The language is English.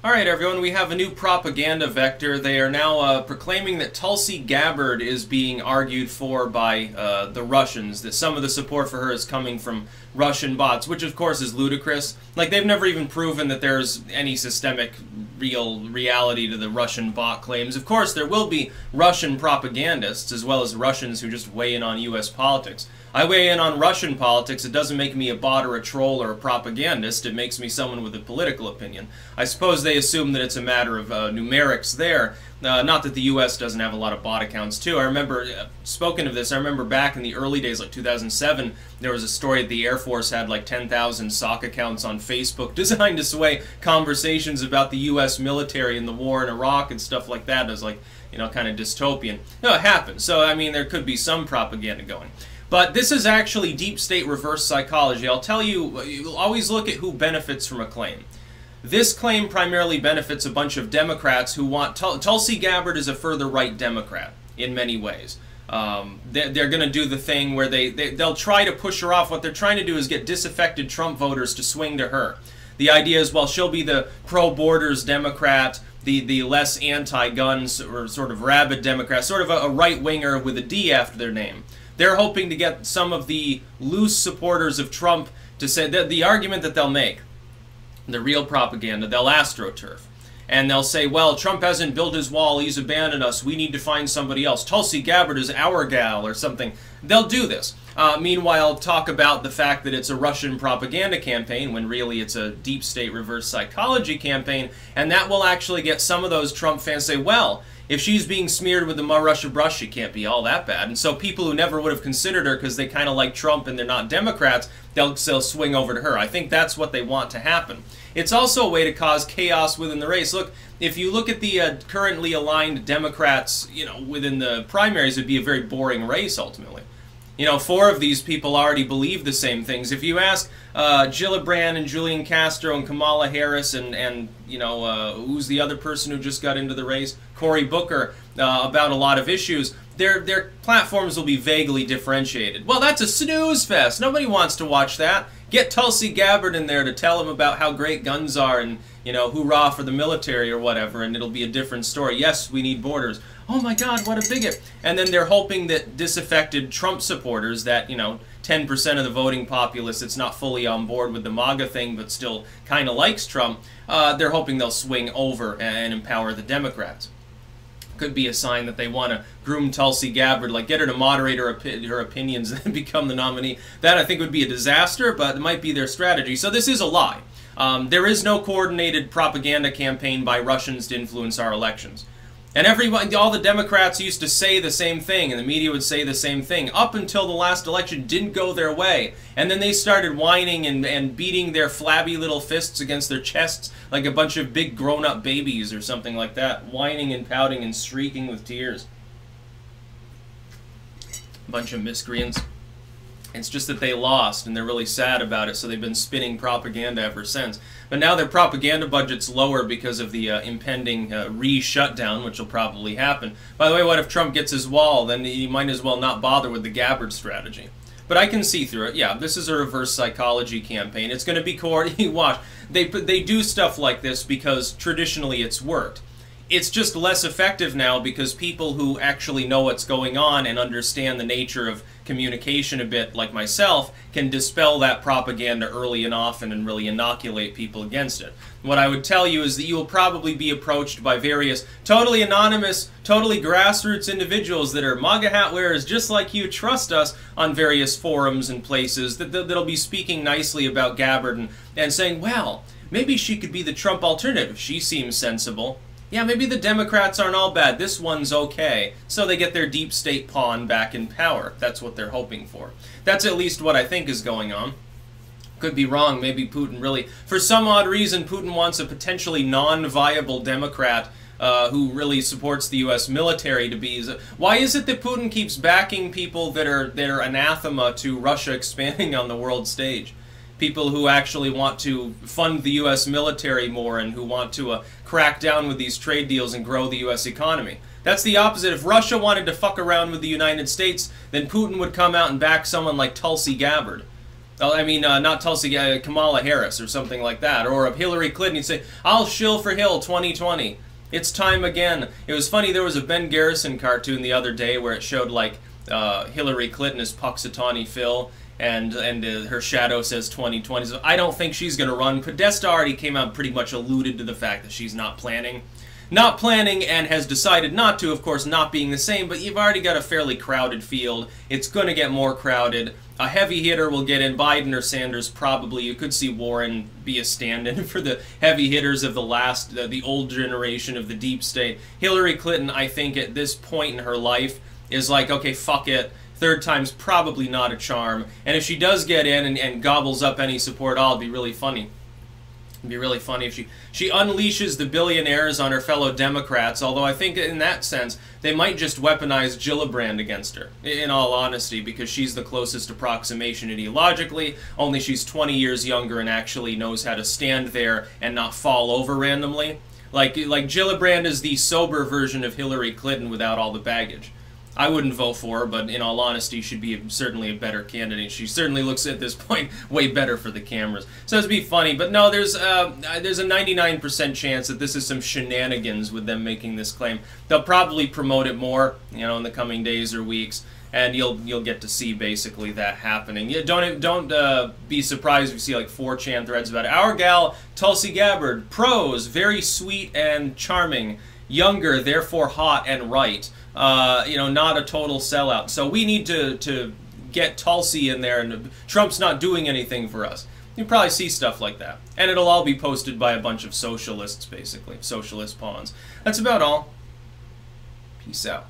Alright everyone, we have a new propaganda vector. They are now proclaiming that Tulsi Gabbard is being argued for by the Russians, that some of the support for her is coming from Russian bots, which of course is ludicrous. Like, they've never even proven that there's any systemic reality to the Russian bot claims. Of course, there will be Russian propagandists, as well as Russians who just weigh in on US politics. I weigh in on Russian politics. It doesn't make me a bot or a troll or a propagandist. It makes me someone with a political opinion. I suppose they assume that it's a matter of numerics there. Not that the US doesn't have a lot of bot accounts too. I remember, spoken of this, I remember back in the early days, like 2007, there was a story that the Air Force had like 10,000 sock accounts on Facebook designed to sway conversations about the US military and the war in Iraq and stuff like that. It was like, you know, kind of dystopian. No, it happened. So, I mean, there could be some propaganda going. But this is actually deep state reverse psychology. I'll tell you, you'll always look at who benefits from a claim. This claim primarily benefits a bunch of Democrats who want... Tulsi Gabbard is a further right Democrat in many ways. They're going to do the thing where they'll try to push her off. What they're trying to do is get disaffected Trump voters to swing to her. The idea is, well, she'll be the pro-borders Democrat, the less anti-guns or sort of rabid Democrat, sort of a right-winger with a D after their name. They're hoping to get some of the loose supporters of Trump to say that the argument that they'll make, the real propaganda, they'll astroturf. And they'll say, well, Trump hasn't built his wall, he's abandoned us, we need to find somebody else. Tulsi Gabbard is our gal or something. They'll do this. Meanwhile, talk about the fact that it's a Russian propaganda campaign when really it's a deep state reverse psychology campaign. And that will actually get some of those Trump fans to say, well, if she's being smeared with the Russia brush, she can't be all that bad. And so people who never would have considered her because they kind of like Trump and they're not Democrats, they'll swing over to her. I think that's what they want to happen. It's also a way to cause chaos within the race. Look, if you look at the currently aligned Democrats, you know, within the primaries, it'd be a very boring race ultimately. You know, 4 of these people already believe the same things. If you ask Gillibrand and Julian Castro and Kamala Harris and you know, who's the other person who just got into the race? Cory Booker, about a lot of issues, their platforms will be vaguely differentiated. Well, that's a snooze fest. Nobody wants to watch that. Get Tulsi Gabbard in there to tell them about how great guns are and, you know, hoorah for the military or whatever, and it'll be a different story. Yes, we need borders. Oh my God, what a bigot. And then they're hoping that disaffected Trump supporters, that, you know, 10% of the voting populace that's not fully on board with the MAGA thing but still kind of likes Trump, they're hoping they'll swing over and empower the Democrats. Could be a sign that they want to groom Tulsi Gabbard, like get her to moderate her opinions and become the nominee. That I think would be a disaster, but it might be their strategy. So this is a lie. There is no coordinated propaganda campaign by Russians to influence our elections. And everybody, all the Democrats used to say the same thing, and the media would say the same thing, up until the last election didn't go their way. And then they started whining and beating their flabby little fists against their chests like a bunch of big grown-up babies or something like that, whining and pouting and streaking with tears. Bunch of miscreants. It's just that they lost, and they're really sad about it, so they've been spinning propaganda ever since. But now their propaganda budget's lower because of the impending re-shutdown, which will probably happen. By the way, what if Trump gets his wall? Then he might as well not bother with the Gabbard strategy. But I can see through it. Yeah, this is a reverse psychology campaign. It's going to be coordinated. Watch. They do stuff like this because traditionally it's worked. It's just less effective now because people who actually know what's going on and understand the nature of communication a bit, like myself, can dispel that propaganda early and often and really inoculate people against it. What I would tell you is that you will probably be approached by various totally anonymous, totally grassroots individuals that are MAGA hat wearers just like you, trust us, on various forums and places that'll be speaking nicely about Gabbard and saying, well, maybe she could be the Trump alternative. She seems sensible. Yeah, maybe the Democrats aren't all bad. This one's okay. So they get their deep state pawn back in power. That's what they're hoping for. That's at least what I think is going on. Could be wrong. Maybe Putin really... For some odd reason, Putin wants a potentially non-viable Democrat who really supports the U.S. military to be... Why is it that Putin keeps backing people that are anathema to Russia expanding on the world stage? People who actually want to fund the U.S. military more and who want to crack down with these trade deals and grow the U.S. economy. That's the opposite. If Russia wanted to fuck around with the United States, then Putin would come out and back someone like Tulsi Gabbard. I mean, not Tulsi, Kamala Harris or something like that, or of Hillary Clinton. You'd say, I'll shill for Hill 2020. It's time again. It was funny, there was a Ben Garrison cartoon the other day where it showed, like, Hillary Clinton as Puxatawny Phil, and her shadow says 2020. So I don't think she's going to run. Podesta already came out and pretty much alluded to the fact that she's not planning. Not planning and has decided not to, of course, not being the same, but you've already got a fairly crowded field. It's going to get more crowded. A heavy hitter will get in, Biden or Sanders probably. You could see Warren be a stand-in for the heavy hitters of the old generation of the deep state. Hillary Clinton, I think, at this point in her life, is like, okay, fuck it. Third time's probably not a charm. And if she does get in and gobbles up any support, it'd be really funny. It'd be really funny if she unleashes the billionaires on her fellow Democrats, although I think in that sense, they might just weaponize Gillibrand against her, in all honesty, because she's the closest approximation ideologically, only she's 20 years younger and actually knows how to stand there and not fall over randomly. Like Gillibrand is the sober version of Hillary Clinton without all the baggage. I wouldn't vote for her, but in all honesty, she'd be certainly a better candidate. She certainly looks at this point way better for the cameras. So it'd be funny, but no, there's a 99% chance that this is some shenanigans with them making this claim. They'll probably promote it more, in the coming days or weeks, and you'll get to see basically that happening. Don't be surprised if you see like 4chan threads about it. Our gal Tulsi Gabbard, pros, very sweet and charming, younger, therefore hot and right. Not a total sellout. So we need to get Tulsi in there, and Trump's not doing anything for us. You'll probably see stuff like that. And it'll all be posted by a bunch of socialists, basically. Socialist pawns. That's about all. Peace out.